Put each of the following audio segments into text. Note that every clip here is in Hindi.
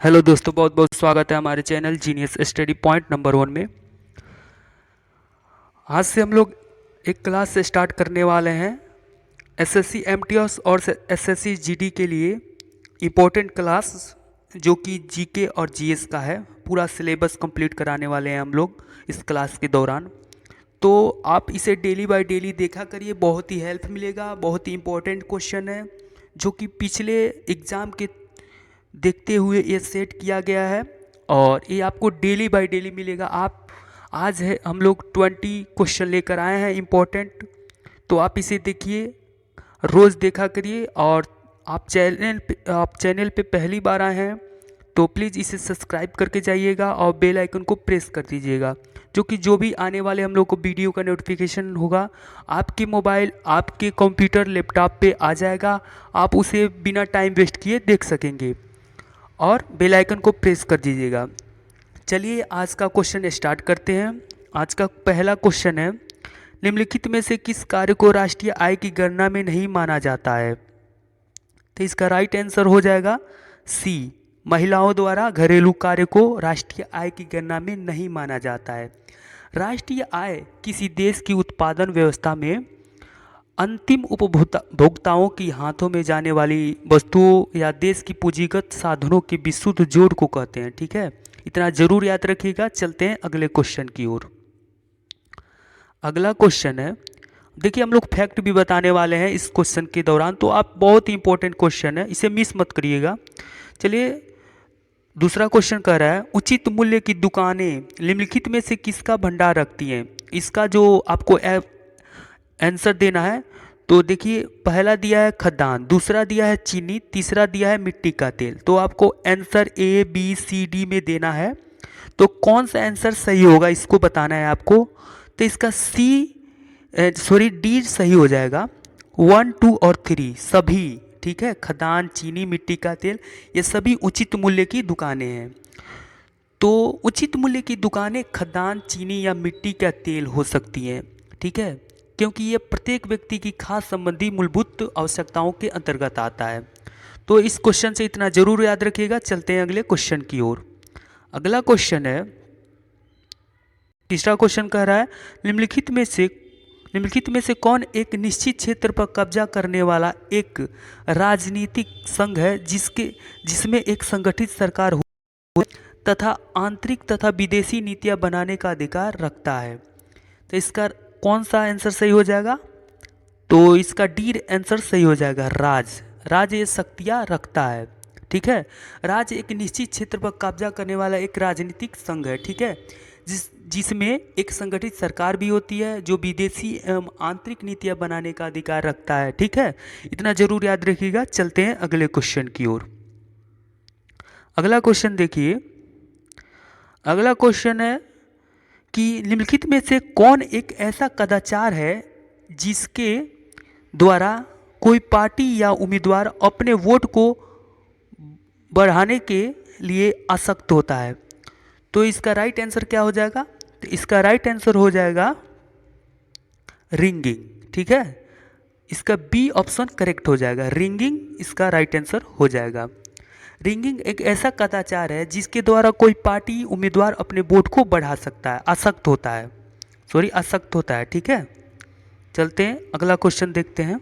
हेलो दोस्तों, बहुत बहुत स्वागत है हमारे channel genius study point number 1 में। आज से हम लोग एक क्लास से स्टार्ट करने वाले हैं एसएससी एमटीएस और एसएससी जीडी के लिए इम्पोर्टेंट क्लास, जो कि जीके और जीएस का है। पूरा सिलेबस कंप्लीट कराने वाले हैं हम लोग इस क्लास के दौरान। तो आप इसे डेली बाय डेली देखा करिए, बहुत ही हेल्प मिलेगा। बहुत ही इम्पोर्टेंट क्वेश्चन है जो कि पिछले एग्ज़ाम के देखते हुए ये सेट किया गया है और ये आपको डेली बाय डेली मिलेगा। आप आज है हम लोग 20 क्वेश्चन लेकर आए हैं इम्पोर्टेंट। तो आप इसे देखिए, रोज़ देखा करिए। और आप चैनल पे पहली बार आए हैं तो प्लीज़ इसे सब्सक्राइब करके जाइएगा और बेल आइकन को प्रेस कर दीजिएगा, जो भी आने वाले हम लोग को वीडियो का नोटिफिकेशन होगा आपके मोबाइल, आपके कंप्यूटर, लैपटॉप पे आ जाएगा। आप उसे बिना टाइम वेस्ट किए देख सकेंगे और बेल आइकन को प्रेस कर दीजिएगा। चलिए आज का क्वेश्चन स्टार्ट करते हैं। आज का पहला क्वेश्चन है, निम्नलिखित में से किस कार्य को राष्ट्रीय आय की गणना में नहीं माना जाता है? तो इसका राइट आंसर हो जाएगा सी, महिलाओं द्वारा घरेलू कार्य को राष्ट्रीय आय की गणना में नहीं माना जाता है। राष्ट्रीय आय किसी देश की उत्पादन व्यवस्था में अंतिम उपभोक्ताओं की हाथों में जाने वाली वस्तुओं या देश की पूंजीगत साधनों के विशुद्ध जोड़ को कहते हैं। ठीक है, इतना जरूर याद रखिएगा। चलते हैं अगले क्वेश्चन की ओर। अगला क्वेश्चन है, देखिए हम लोग फैक्ट भी बताने वाले हैं इस क्वेश्चन के दौरान, तो आप बहुत ही इंपॉर्टेंट क्वेश्चन है, इसे मिस मत करिएगा। चलिए दूसरा क्वेश्चन कह रहा है, उचित मूल्य की दुकानें निम्नलिखित में से किसका भंडार रखती हैं? इसका जो आपको आंसर देना है, तो देखिए पहला दिया है खदान, दूसरा दिया है चीनी, तीसरा दिया है मिट्टी का तेल। तो आपको answer A B C D में देना है, तो कौन सा आंसर सही होगा इसको बताना है आपको। तो इसका डी सही हो जाएगा। 1, 2 और 3 सभी ठीक है, खदान, चीनी, मिट्टी का तेल, ये सभी उचित मूल्य की दुकानें हैं। तो उचित मूल्य की दुकानें खदान, चीनी या मिट्टी का तेल हो सकती हैं। ठीक है, क्योंकि ये प्रत्येक व्यक्ति की खास संबंधी मूलभूत आवश्यकताओं के अंतर्गत आता है। तो इस क्वेश्चन से इतना जरूर याद रखिएगा। चलते हैं अगले क्वेश्चन की ओर। अगला क्वेश्चन है, तीसरा क्वेश्चन कह रहा है, निम्नलिखित में से कौन एक निश्चित क्षेत्र पर कब्जा करने वाला एक राजनीतिक संघ है जिसमें एक संगठित सरकार हो तथा आंतरिक तथा विदेशी नीतियां बनाने का अधिकार रखता है? तो इसका कौन सा आंसर सही हो जाएगा? तो इसका डी आंसर सही हो जाएगा, राज ये शक्तियाँ रखता है। ठीक है, राज्य एक निश्चित क्षेत्र पर कब्जा करने वाला एक राजनीतिक संघ है। ठीक है, जिसमें एक संगठित सरकार भी होती है जो विदेशी एवं आंतरिक नीतियां बनाने का अधिकार रखता है। ठीक है, इतना जरूर याद रखिएगा। चलते हैं अगले क्वेश्चन की ओर। अगला क्वेश्चन देखिए, अगला क्वेश्चन है कि निम्नलिखित में से कौन एक ऐसा कदाचार है जिसके द्वारा कोई पार्टी या उम्मीदवार अपने वोट को बढ़ाने के लिए आसक्त होता है? तो इसका राइट आंसर क्या हो जाएगा? तो इसका राइट आंसर हो जाएगा रिंगिंग। ठीक है, इसका बी ऑप्शन करेक्ट हो जाएगा, रिंगिंग इसका राइट आंसर हो जाएगा। रिंगिंग एक ऐसा कदाचार है जिसके द्वारा कोई पार्टी उम्मीदवार अपने वोट को बढ़ा सकता है, आसक्त होता है। ठीक है, चलते हैं अगला क्वेश्चन देखते हैं।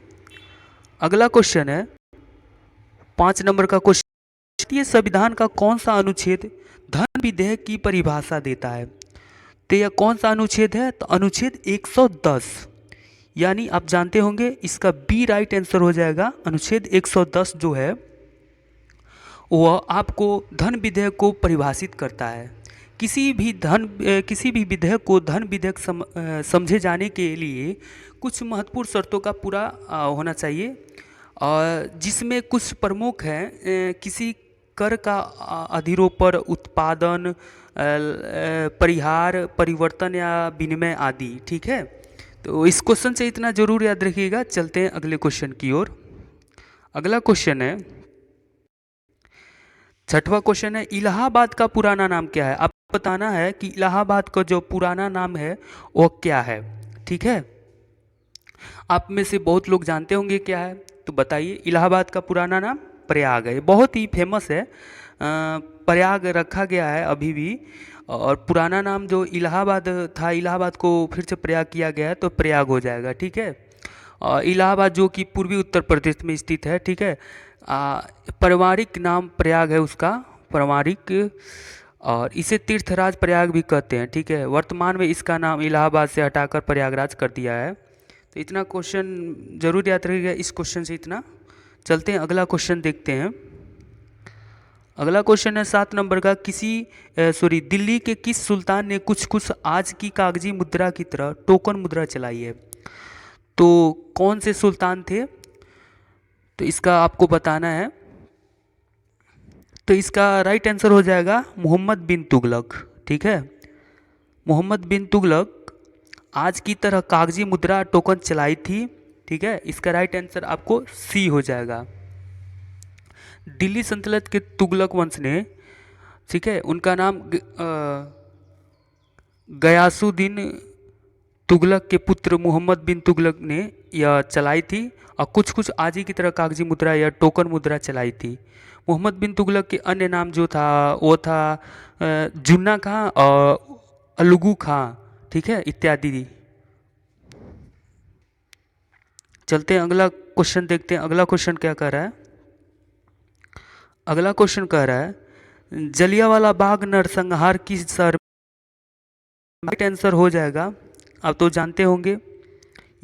अगला क्वेश्चन है 5 नंबर का क्वेश्चन, भारतीय संविधान का कौन सा अनुच्छेद धन विधेयक की परिभाषा देता है? तो यह कौन सा अनुच्छेद है? तो अनुच्छेद 110, यानी आप जानते होंगे इसका बी राइट आंसर हो जाएगा। अनुच्छेद 110 जो है वह आपको धन विधेयक को परिभाषित करता है। किसी भी विधेयक को धन विधेयक समझे जाने के लिए कुछ महत्वपूर्ण शर्तों का पूरा होना चाहिए, और जिसमें कुछ प्रमुख हैं, किसी कर का अधिरोपण, उत्पादन, परिहार, परिवर्तन या विनिमय आदि। ठीक है, तो इस क्वेश्चन से इतना जरूर याद रखिएगा। चलते हैं अगले क्वेश्चन की ओर। अगला क्वेश्चन है, छठवां क्वेश्चन है, इलाहाबाद का पुराना नाम क्या है? आपको बताना है कि इलाहाबाद का जो पुराना नाम है वो क्या है। ठीक है, आप में से बहुत लोग जानते होंगे क्या है, तो बताइए। इलाहाबाद का पुराना नाम प्रयाग है, बहुत ही फेमस है। प्रयाग रखा गया है अभी भी, और पुराना नाम जो इलाहाबाद था, इलाहाबाद को फिर से प्रयाग किया गया है तो प्रयाग हो जाएगा, ठीक है। इलाहाबाद जो कि पूर्वी उत्तर प्रदेश में स्थित है, ठीक है। पारिवारिक नाम प्रयाग है उसका, पारिवारिक, और इसे तीर्थराज प्रयाग भी कहते हैं, ठीक है। वर्तमान में इसका नाम इलाहाबाद से हटाकर प्रयागराज कर दिया है। तो इतना क्वेश्चन जरूर याद रखिएगा, इस क्वेश्चन से इतना। चलते हैं अगला क्वेश्चन देखते हैं। अगला क्वेश्चन है 7 नंबर का, दिल्ली के किस सुल्तान ने कुछ कुछ आज की कागजी मुद्रा की तरह टोकन मुद्रा चलाई है? तो कौन से सुल्तान थे, तो इसका आपको बताना है। तो इसका राइट आंसर हो जाएगा मोहम्मद बिन तुगलक, ठीक है। मोहम्मद बिन तुगलक आज की तरह कागजी मुद्रा टोकन चलाई थी, ठीक है। इसका राइट आंसर आपको सी हो जाएगा। दिल्ली सल्तनत के तुगलक वंश ने, ठीक है, उनका नाम गयासुद्दीन तुगलक के पुत्र मोहम्मद बिन तुगलक ने यह चलाई थी, और कुछ कुछ आज ही की तरह कागजी मुद्रा या टोकन मुद्रा चलाई थी। मोहम्मद बिन तुगलक के अन्य नाम जो था वो था जुन्ना खां और अलुगू खां, ठीक है, इत्यादि। चलते हैं अगला क्वेश्चन देखते हैं। अगला क्वेश्चन क्या कह रहा है? अगला क्वेश्चन कह रहा है जलियांवाला बाग नरसंहार किस शहर? राइट आंसर हो जाएगा, आप तो जानते होंगे,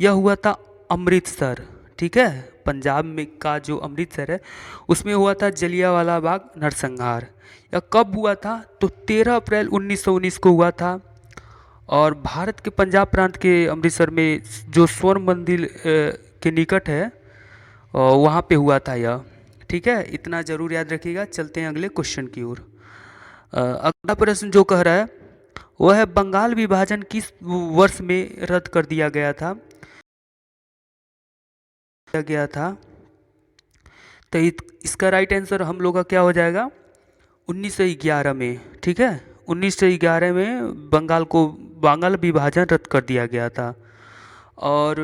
यह हुआ था अमृतसर, ठीक है। पंजाब में का जो अमृतसर है उसमें हुआ था जलियांवाला बाग नरसंहार। यह कब हुआ था? तो 13 अप्रैल 1919 को हुआ था, और भारत के पंजाब प्रांत के अमृतसर में जो स्वर्ण मंदिर के निकट है वहाँ पे हुआ था यह, ठीक है। इतना ज़रूर याद रखिएगा। चलते हैं अगले क्वेश्चन की ओर। अगला प्रश्न जो कह रहा है वह है बंगाल विभाजन किस वर्ष में रद्द कर दिया गया था? तो इसका राइट आंसर हम लोग का क्या हो जाएगा? 1911 में, ठीक है। 1911 में बंगाल विभाजन रद्द कर दिया गया था। और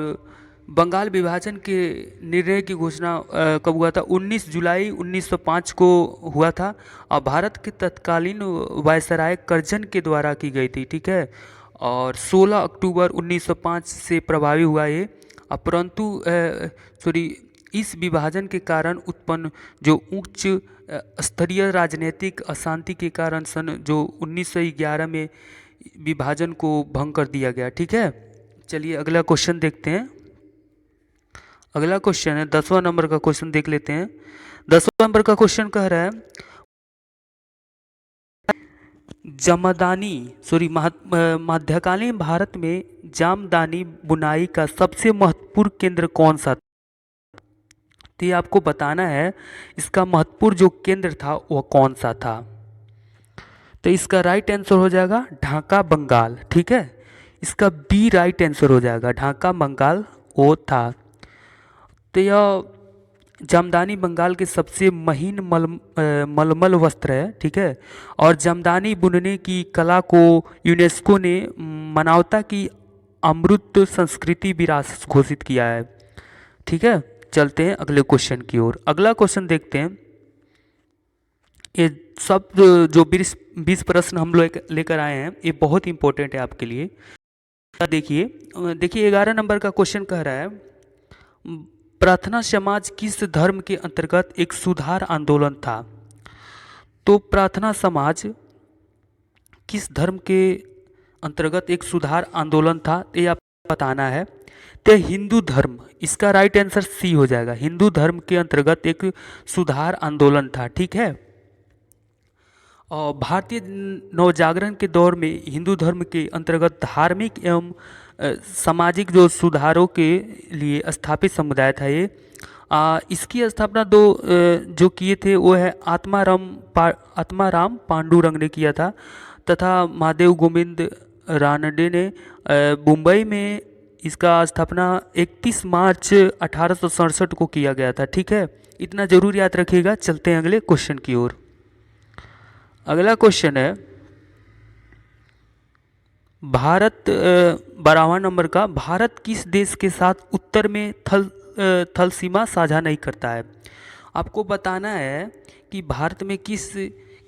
बंगाल विभाजन के निर्णय की घोषणा कब हुआ था? 19 जुलाई 1905 को हुआ था, और भारत के तत्कालीन वायसराय करजन के द्वारा की गई थी, ठीक है। और 16 अक्टूबर 1905 से प्रभावी हुआ ये, परंतु इस विभाजन के कारण उत्पन्न जो उच्च स्तरीय राजनीतिक अशांति के कारण सन जो 1911 में विभाजन को भंग कर दिया गया, ठीक है। चलिए अगला क्वेश्चन देखते हैं। अगला क्वेश्चन है 10वां नंबर का क्वेश्चन देख लेते हैं। 10वां नंबर का क्वेश्चन कह रहा है मध्यकालीन भारत में जामदानी बुनाई का सबसे महत्वपूर्ण केंद्र कौन सा था? तो ये आपको बताना है, इसका महत्वपूर्ण जो केंद्र था वह कौन सा था। तो इसका राइट आंसर हो जाएगा ढाका बंगाल, ठीक है। इसका बी राइट आंसर हो जाएगा, ढाका बंगाल वो था। तो यह जामदानी बंगाल के सबसे महीन मलमल वस्त्र है, ठीक है। और जामदानी बुनने की कला को यूनेस्को ने मानवता की अमूर्त संस्कृति विरासत घोषित किया है, ठीक है। चलते हैं अगले क्वेश्चन की ओर। अगला क्वेश्चन देखते हैं। ये सब जो 20 प्रश्न हम लोग लेकर आए हैं ये बहुत इंपॉर्टेंट है आपके लिए। देखिए 11 नंबर का क्वेश्चन कह रहा है प्रार्थना समाज किस धर्म के अंतर्गत एक सुधार आंदोलन था? तो प्रार्थना समाज किस धर्म के अंतर्गत एक सुधार आंदोलन था, ये आपको बताना है। तो हिंदू धर्म, इसका राइट आंसर सी हो जाएगा। हिंदू धर्म के अंतर्गत एक सुधार आंदोलन था, ठीक है। और भारतीय नवजागरण के दौर में हिंदू धर्म के अंतर्गत धार्मिक एवं सामाजिक जो सुधारों के लिए स्थापित समुदाय था ये। इसकी स्थापना जो किए थे वो है आत्माराम पांडुरंग ने किया था, तथा महादेव गोविंद रानडे ने मुंबई में इसका स्थापना 31 मार्च 1867 को किया गया था, ठीक है। इतना जरूर याद रखिएगा। चलते हैं अगले क्वेश्चन की ओर। अगला क्वेश्चन है भारत 12वां नंबर का, भारत किस देश के साथ उत्तर में थल सीमा साझा नहीं करता है? आपको बताना है कि भारत में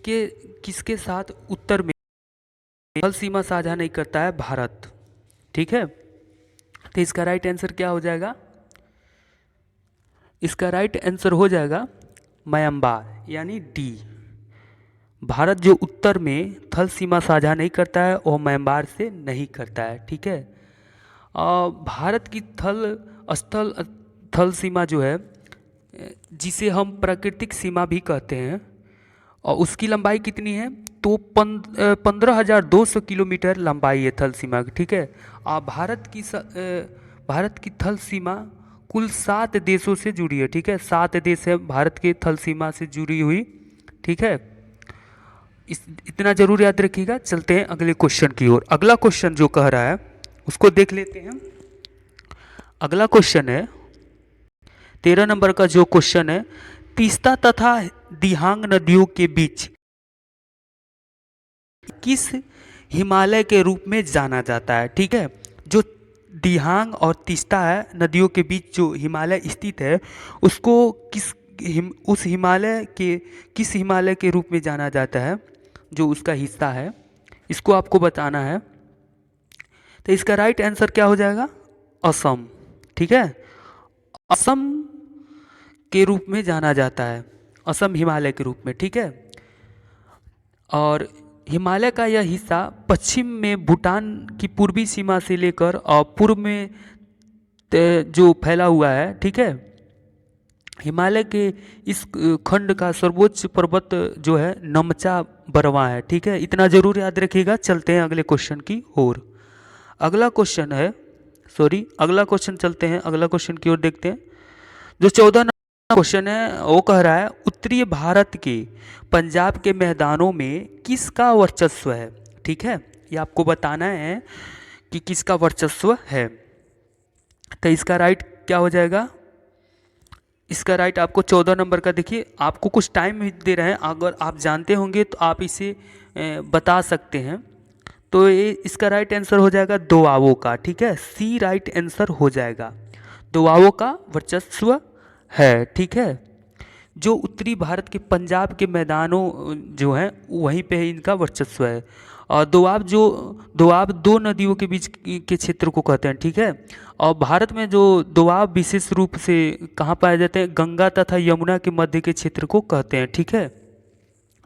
किसके साथ उत्तर में थल सीमा साझा नहीं करता है? भारत। ठीक है, तो इसका राइट आंसर क्या हो जाएगा? इसका राइट आंसर हो जाएगा म्यांमार, यानी डी। भारत जो उत्तर में थल सीमा साझा नहीं करता है वो म्यांमार से नहीं करता है। ठीक है, भारत की थल सीमा जो है, जिसे हम प्राकृतिक सीमा भी कहते हैं, और उसकी लंबाई कितनी है? तो 15,200 किलोमीटर लंबाई है थल सीमा की। ठीक है, भारत की थल सीमा कुल 7 देशों से जुड़ी है। ठीक है, 7 देश है भारत के थल सीमा से जुड़ी हुई। ठीक है, इतना जरूर याद रखिएगा। चलते हैं अगले क्वेश्चन की ओर। अगला क्वेश्चन जो कह रहा है उसको देख लेते हैं। अगला क्वेश्चन है 13 नंबर का जो क्वेश्चन है, तीस्ता तथा दिहांग नदियों के बीच किस हिमालय के रूप में जाना जाता है? ठीक है, जो दिहांग और तीस्ता है नदियों के बीच जो हिमालय स्थित है, उसको उस हिमालय के किस हिमालय के रूप में जाना जाता है? जो उसका हिस्सा है, इसको आपको बताना है। तो इसका राइट आंसर क्या हो जाएगा? असम। ठीक है, असम के रूप में जाना जाता है, असम हिमालय के रूप में। ठीक है, और हिमालय का यह हिस्सा पश्चिम में भूटान की पूर्वी सीमा से लेकर और पूर्व में जो फैला हुआ है। ठीक है, हिमालय के इस खंड का सर्वोच्च पर्वत जो है नमचा बरवा है। ठीक है, इतना जरूर याद रखिएगा। चलते हैं अगले क्वेश्चन की ओर। अगला क्वेश्चन है, अगला क्वेश्चन चलते हैं, अगला क्वेश्चन की ओर देखते हैं। जो 14 नंबर क्वेश्चन है वो कह रहा है, उत्तरी भारत के पंजाब के मैदानों में किसका वर्चस्व है? ठीक है, ये आपको बताना है कि किसका वर्चस्व है। तो इसका राइट क्या हो जाएगा? इसका राइट आपको 14 नंबर का, देखिए आपको कुछ टाइम दे रहे हैं, अगर आप जानते होंगे तो आप इसे बता सकते हैं। तो ये इसका राइट आंसर हो जाएगा दोआबों का। ठीक है, सी राइट आंसर हो जाएगा, दोआबों का वर्चस्व है। ठीक है, जो उत्तरी भारत के पंजाब के मैदानों जो हैं वहीं पे इनका वर्चस्व है। और दोआब दो नदियों के बीच के क्षेत्र को कहते हैं। ठीक है, और भारत में जो दोआब विशेष रूप से कहाँ पाए जाते हैं? गंगा तथा यमुना के मध्य के क्षेत्र को कहते हैं। ठीक है,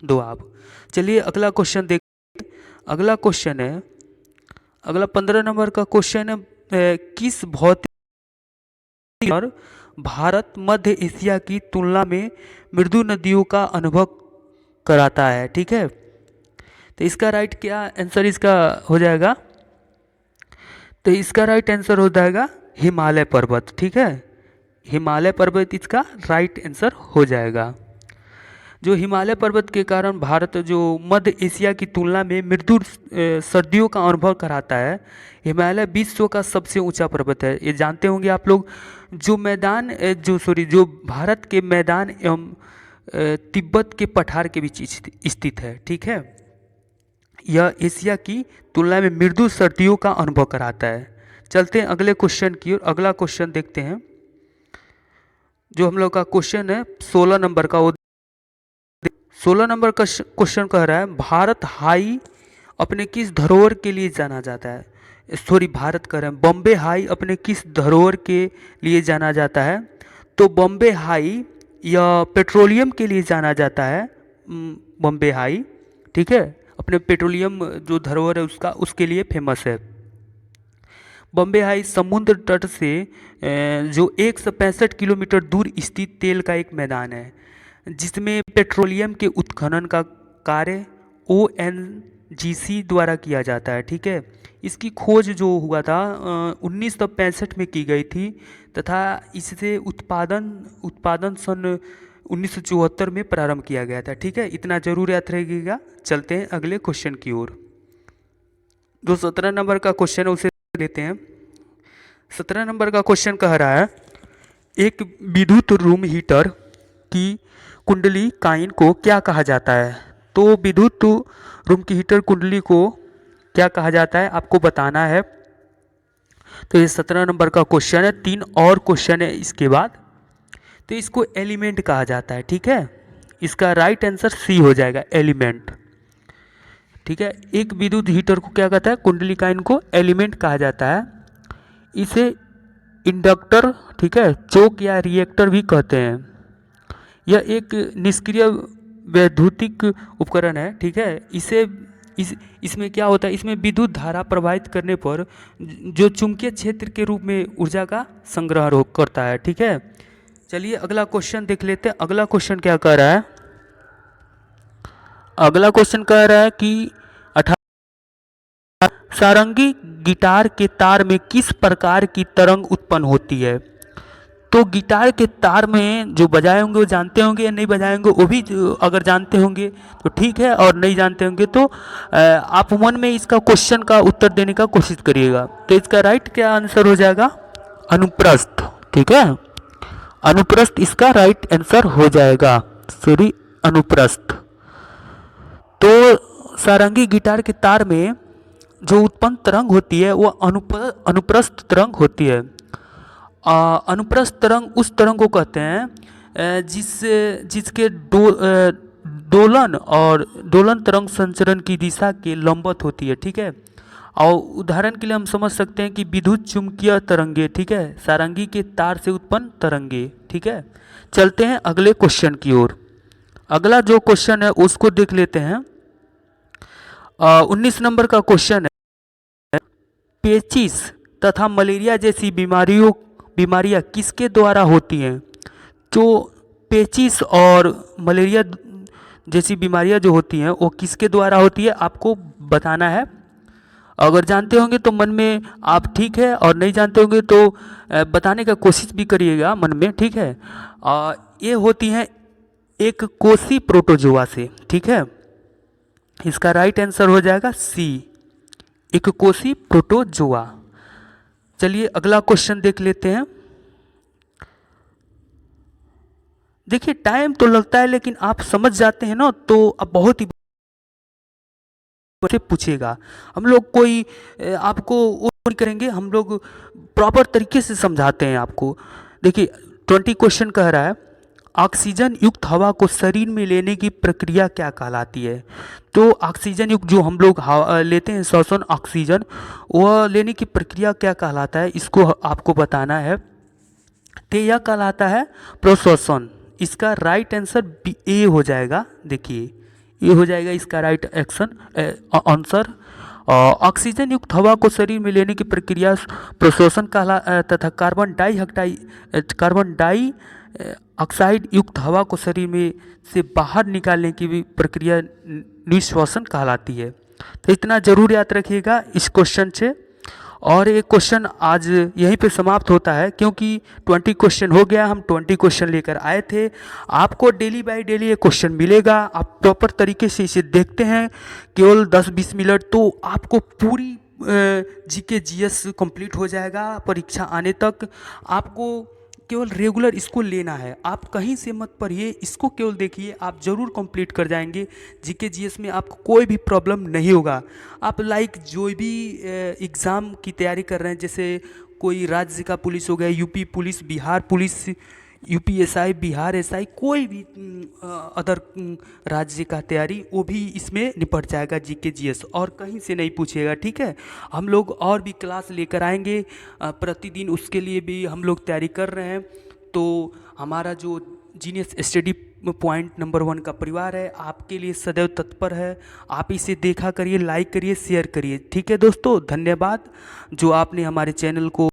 दोआब। चलिए अगला क्वेश्चन देख। अगला क्वेश्चन है, अगला 15 नंबर का क्वेश्चन है, किस भौतिक और भारत मध्य एशिया की तुलना में मृदु नदियों का अनुभव कराता है? ठीक है, तो इसका राइट क्या आंसर इसका हो जाएगा? तो इसका राइट आंसर हो जाएगा हिमालय पर्वत। ठीक है, हिमालय पर्वत इसका राइट आंसर हो जाएगा। जो हिमालय पर्वत के कारण भारत जो मध्य एशिया की तुलना में मृदु सर्दियों का अनुभव कराता है। हिमालय विश्व का सबसे ऊंचा पर्वत है, ये जानते होंगे आप लोग। जो भारत के मैदान एवं तिब्बत के पठार के बीच स्थित है। ठीक है, यह एशिया की तुलना में मृदु सर्दियों का अनुभव कराता है। चलते हैं अगले क्वेश्चन की ओर। अगला क्वेश्चन देखते हैं, जो हम लोग का क्वेश्चन है 16 नंबर का। 16 नंबर का क्वेश्चन कह रहा है, भारत हाई अपने किस धरोहर के लिए जाना जाता है? भारत कह रहे हैं, बॉम्बे हाई अपने किस धरोहर के लिए जाना जाता है? तो बॉम्बे हाई या पेट्रोलियम के लिए जाना जाता है। बॉम्बे हाई, ठीक है, अपने पेट्रोलियम जो धरोहर है उसके लिए फेमस है। बॉम्बे हाई समुद्र तट से जो 165 किलोमीटर दूर स्थित तेल का एक मैदान है, जिसमें पेट्रोलियम के उत्खनन का कार्य ONGC द्वारा किया जाता है। ठीक है, इसकी खोज जो हुआ था 1965 में की गई थी, तथा इससे उत्पादन सन 1974 में प्रारंभ किया गया था। ठीक है, इतना जरूर याद रहेगा। चलते हैं अगले क्वेश्चन की ओर। जो 17 नंबर का क्वेश्चन है उसे लेते हैं। 17 नंबर का क्वेश्चन कह रहा है, एक विद्युत रूम हीटर की कुंडली कॉइल को क्या कहा जाता है? तो विद्युत रूम की हीटर कुंडली को क्या कहा जाता है आपको बताना है। तो ये 17 नंबर का क्वेश्चन है। 3 और क्वेश्चन है इसके बाद। तो इसको एलिमेंट कहा जाता है। ठीक है, इसका राइट आंसर सी हो जाएगा, एलिमेंट। ठीक है, एक विद्युत हीटर को क्या कहता है, कुंडलिकाइन को एलिमेंट कहा जाता है। इसे इंडक्टर, ठीक है, चोक या रिएक्टर भी कहते हैं। यह एक निष्क्रिय वैद्युतिक उपकरण है। ठीक है, इसमें क्या होता है, इसमें विद्युत धारा प्रवाहित करने पर जो चुंबकीय क्षेत्र के रूप में ऊर्जा का संग्रह करता है। ठीक है, चलिए अगला क्वेश्चन देख लेते हैं। अगला क्वेश्चन क्या कह रहा है, अगला क्वेश्चन कह रहा है कि सारंगी गिटार के तार में किस प्रकार की तरंग उत्पन्न होती है। तो गिटार के तार में जो बजाए होंगे वो जानते होंगे या नहीं बजाए होंगे, वो भी अगर जानते होंगे तो ठीक है, और नहीं जानते होंगे तो आप मन में इसका क्वेश्चन का उत्तर देने का कोशिश करिएगा। तो इसका राइट क्या आंसर हो जाएगा, अनुप्रस्थ। ठीक है, अनुप्रस्थ इसका राइट आंसर हो जाएगा, सॉरी अनुप्रस्थ। तो सारंगी गिटार के तार में जो उत्पन्न तरंग होती है वो अनुप्रस्थ तरंग होती है। अनुप्रस्थ तरंग उस तरंग को कहते हैं जिसके दोलन और दोलन तरंग संचरण की दिशा के लंबवत होती है। ठीक है, और उदाहरण के लिए हम समझ सकते हैं कि विद्युत चुंबकीय तरंगे, ठीक है, सारंगी के तार से उत्पन्न तरंगे। ठीक है, चलते हैं अगले क्वेश्चन की ओर। अगला जो क्वेश्चन है उसको देख लेते हैं। 19 नंबर का क्वेश्चन है, पेचिस तथा मलेरिया जैसी बीमारियां किसके द्वारा होती हैं। तो पेचिस और मलेरिया जैसी बीमारियां जो होती हैं वो किसके द्वारा होती है, आपको बताना है। अगर जानते होंगे तो मन में आप ठीक है, और नहीं जानते होंगे तो बताने का कोशिश भी करिएगा मन में। ठीक है, ये होती हैं एक कोसी प्रोटोजोआ से। ठीक है, इसका राइट आंसर हो जाएगा सी, एक कोसी प्रोटोजोआ। चलिए अगला क्वेश्चन देख लेते हैं। देखिए टाइम तो लगता है लेकिन आप समझ जाते हैं ना, तो अब बहुत ही पूछेगा। हम लोग कोई आपको वो नहीं करेंगे, हम लोग प्रॉपर तरीके से समझाते हैं आपको। देखिए 20 क्वेश्चन कह रहा है, ऑक्सीजन युक्त हवा को शरीर में लेने की प्रक्रिया क्या कहलाती है। तो ऑक्सीजन युक्त जो हम लोग लेते हैं श्वसन ऑक्सीजन, वह लेने की प्रक्रिया क्या कहलाता है, इसको आपको बताना है। तो यह कहलाता है प्रश्वसन। इसका राइट आंसर ए हो जाएगा। देखिए ये हो जाएगा इसका राइट आंसर। ऑक्सीजन युक्त हवा को शरीर में लेने की प्रक्रिया प्रश्वसन तथा कार्बन डाई ऑक्साइड युक्त हवा को शरीर में से बाहर निकालने की भी प्रक्रिया निश्वसन कहलाती है। तो इतना जरूर याद रखिएगा इस क्वेश्चन से। और ये क्वेश्चन आज यहीं पे समाप्त होता है, क्योंकि 20 क्वेश्चन हो गया। हम 20 क्वेश्चन लेकर आए थे। आपको डेली बाय डेली ये क्वेश्चन मिलेगा। आप प्रॉपर तरीके से इसे देखते हैं केवल 10-20 मिनट, तो आपको पूरी जीके जीएस कंप्लीट हो जाएगा। परीक्षा आने तक आपको केवल रेगुलर इसको लेना है, आप कहीं से मत पढ़िए, इसको केवल देखिए, आप ज़रूर कंप्लीट कर जाएंगे। जीके जीएस में आपको कोई भी प्रॉब्लम नहीं होगा। आप लाइक जो भी एग्ज़ाम की तैयारी कर रहे हैं, जैसे कोई राज्य का पुलिस हो गया, UP police, Bihar police, UPSI, Bihar SI, कोई भी अदर राज्य का तैयारी, वो भी इसमें निपट जाएगा जीके जीएस, और कहीं से नहीं पूछेगा। ठीक है, हम लोग और भी क्लास लेकर आएंगे प्रतिदिन, उसके लिए भी हम लोग तैयारी कर रहे हैं। तो हमारा जो जीनियस स्टडी पॉइंट नंबर 1 का परिवार है, आपके लिए सदैव तत्पर है। आप इसे देखा करिए, लाइक करिए, शेयर करिए। ठीक है दोस्तों, धन्यवाद जो आपने हमारे चैनल को